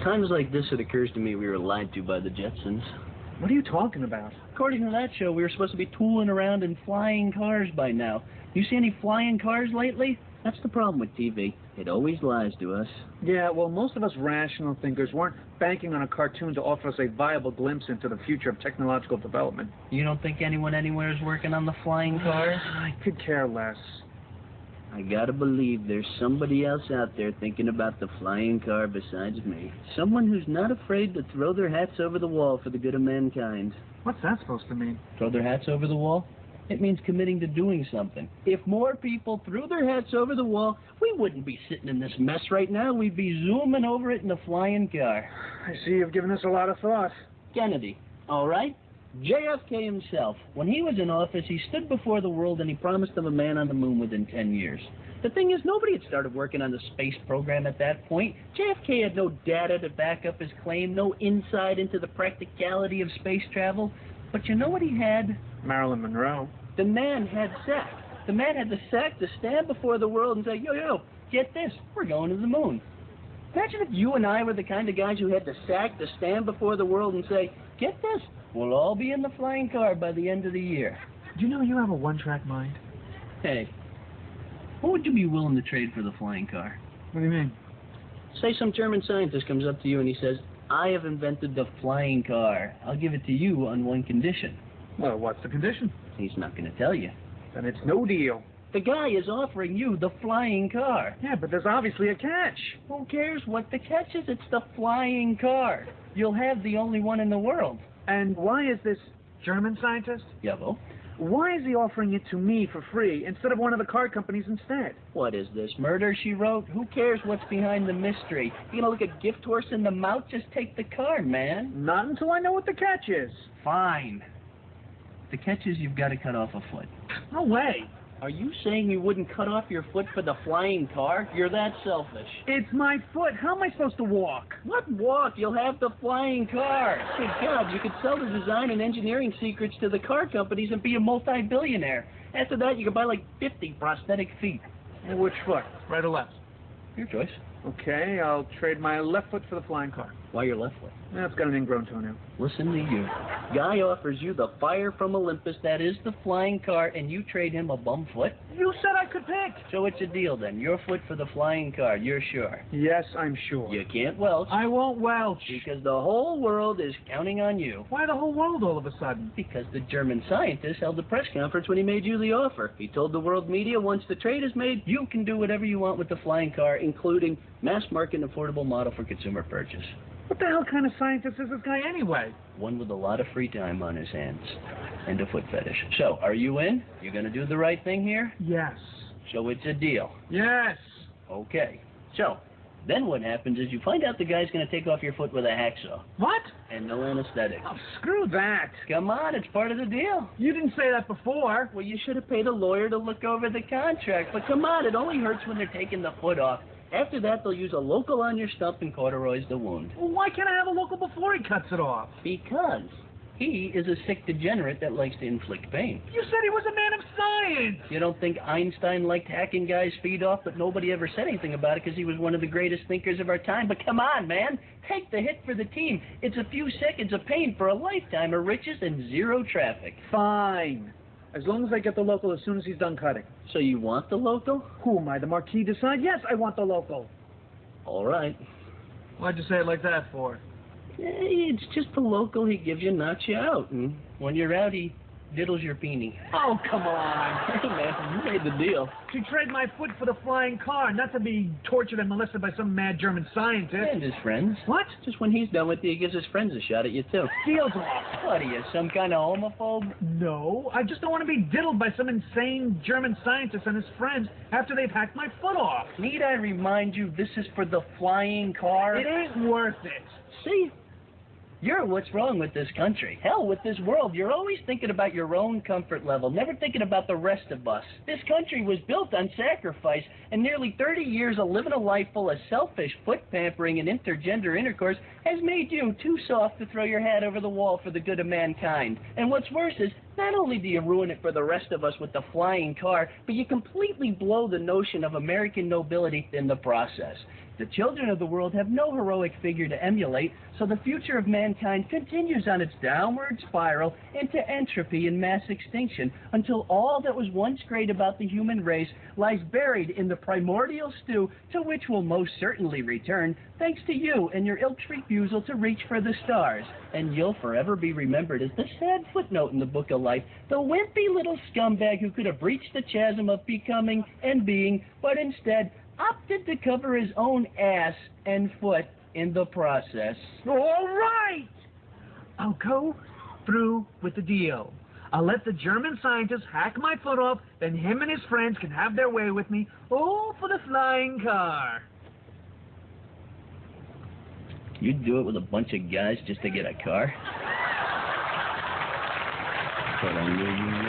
Times like this, it occurs to me we were lied to by the Jetsons. What are you talking about? According to that show, we were supposed to be tooling around in flying cars by now. You see any flying cars lately? That's the problem with TV. It always lies to us. Yeah, well, most of us rational thinkers weren't banking on a cartoon to offer us a viable glimpse into the future of technological development. You don't think anyone anywhere is working on the flying cars? I could care less. I gotta believe there's somebody else out there thinking about the flying car besides me. Someone who's not afraid to throw their hats over the wall for the good of mankind. What's that supposed to mean? Throw their hats over the wall? It means committing to doing something. If more people threw their hats over the wall, we wouldn't be sitting in this mess right now. We'd be zooming over it in a flying car. I see you've given this a lot of thought. Kennedy, all right? JFK himself, when he was in office, he stood before the world and he promised them a man on the moon within 10 years. The thing is, nobody had started working on the space program at that point. JFK had no data to back up his claim, no insight into the practicality of space travel. But you know what he had? Marilyn Monroe. The man had sack. The man had the sack to stand before the world and say, yo, get this, we're going to the moon. Imagine if you and I were the kind of guys who had the sack to stand before the world and say, get this, we'll all be in the flying car by the end of the year. Do you know you have a one-track mind? Hey, what would you be willing to trade for the flying car? What do you mean? Say some German scientist comes up to you and he says, I have invented the flying car. I'll give it to you on one condition. Well, what's the condition? He's not going to tell you. Then it's no deal. The guy is offering you the flying car. Yeah, but there's obviously a catch. Who cares what the catch is? It's the flying car. You'll have the only one in the world. And why is this German scientist? Yavo. Why is he offering it to me for free instead of one of the car companies instead? What is this, murder, she wrote? Who cares what's behind the mystery? You gonna look a gift horse in the mouth? Just take the car, man. Not until I know what the catch is. Fine. The catch is you've got to cut off a foot. No way. Are you saying you wouldn't cut off your foot for the flying car? You're that selfish. It's my foot. How am I supposed to walk? What walk? You'll have the flying car. Good God, you could sell the design and engineering secrets to the car companies and be a multi-billionaire. After that, you could buy like 50 prosthetic feet. And which foot? Right or left? Your choice. Okay, I'll trade my left foot for the flying car. Why your left foot? That's got an ingrown toenail. Listen to you. Guy offers you the fire from Olympus, that is the flying car, and you trade him a bum foot? You said I could pick. So it's a deal then. Your foot for the flying car. You're sure? Yes, I'm sure. You can't welch. I won't welch. Because the whole world is counting on you. Why the whole world all of a sudden? Because the German scientist held a press conference when he made you the offer. He told the world media once the trade is made, you can do whatever you want with the flying car, including mass market and affordable model for consumer purchase. What the hell kind of scientist is this guy anyway? One with a lot of free time on his hands. And a foot fetish. So, are you in? You gonna do the right thing here? Yes. So it's a deal. Yes. Okay. So, then what happens is you find out the guy's gonna take off your foot with a hacksaw. What? And no anesthetic. Oh, screw that. Come on, it's part of the deal. You didn't say that before. Well, you should have paid a lawyer to look over the contract. But come on, it only hurts when they're taking the foot off. After that, they'll use a local on your stump and cauterize the wound. Well, why can't I have a local before he cuts it off? Because he is a sick degenerate that likes to inflict pain. You said he was a man of science. You don't think Einstein liked hacking guys' feet off, but nobody ever said anything about it because he was one of the greatest thinkers of our time? But come on, man. Take the hit for the team. It's a few seconds of pain for a lifetime of riches and zero traffic. Fine. As long as I get the local as soon as he's done cutting. So you want the local? Who am I, the Marquis de Sade? Yes, I want the local. All right. Why'd you say it like that for? It's just the local he gives you, knocks you out. And when you're out, he diddles your peenie. Oh, come on. Hey, man, you made the deal. To trade my foot for the flying car, not to be tortured and molested by some mad German scientist. And his friends. What? Just when he's done with you, he gives his friends a shot at you, too. Deal's off. What are you, some kind of homophobe? No, I just don't want to be diddled by some insane German scientist and his friends after they've hacked my foot off. Need I remind you, this is for the flying car? It ain't worth it. See? You're what's wrong with this country. Hell, with this world. You're always thinking about your own comfort level, never thinking about the rest of us. This country was built on sacrifice, and nearly 30 years of living a life full of selfish foot pampering and intergender intercourse has made you too soft to throw your hat over the wall for the good of mankind. And what's worse is, Not only do you ruin it for the rest of us with the flying car, but you completely blow the notion of American nobility in the process. The children of the world have no heroic figure to emulate, so the future of mankind continues on its downward spiral into entropy and mass extinction until all that was once great about the human race lies buried in the primordial stew to which we'll most certainly return, thanks to you and your ilk's refusal to reach for the stars. And you'll forever be remembered as the sad footnote in the book of life, the wimpy little scumbag who could have breached the chasm of becoming and being, but instead opted to cover his own ass and foot in the process. All right! I'll go through with the deal. I'll let the German scientist hack my foot off, then him and his friends can have their way with me, all for the flying car. You'd do it with a bunch of guys just to get a car? But I knew you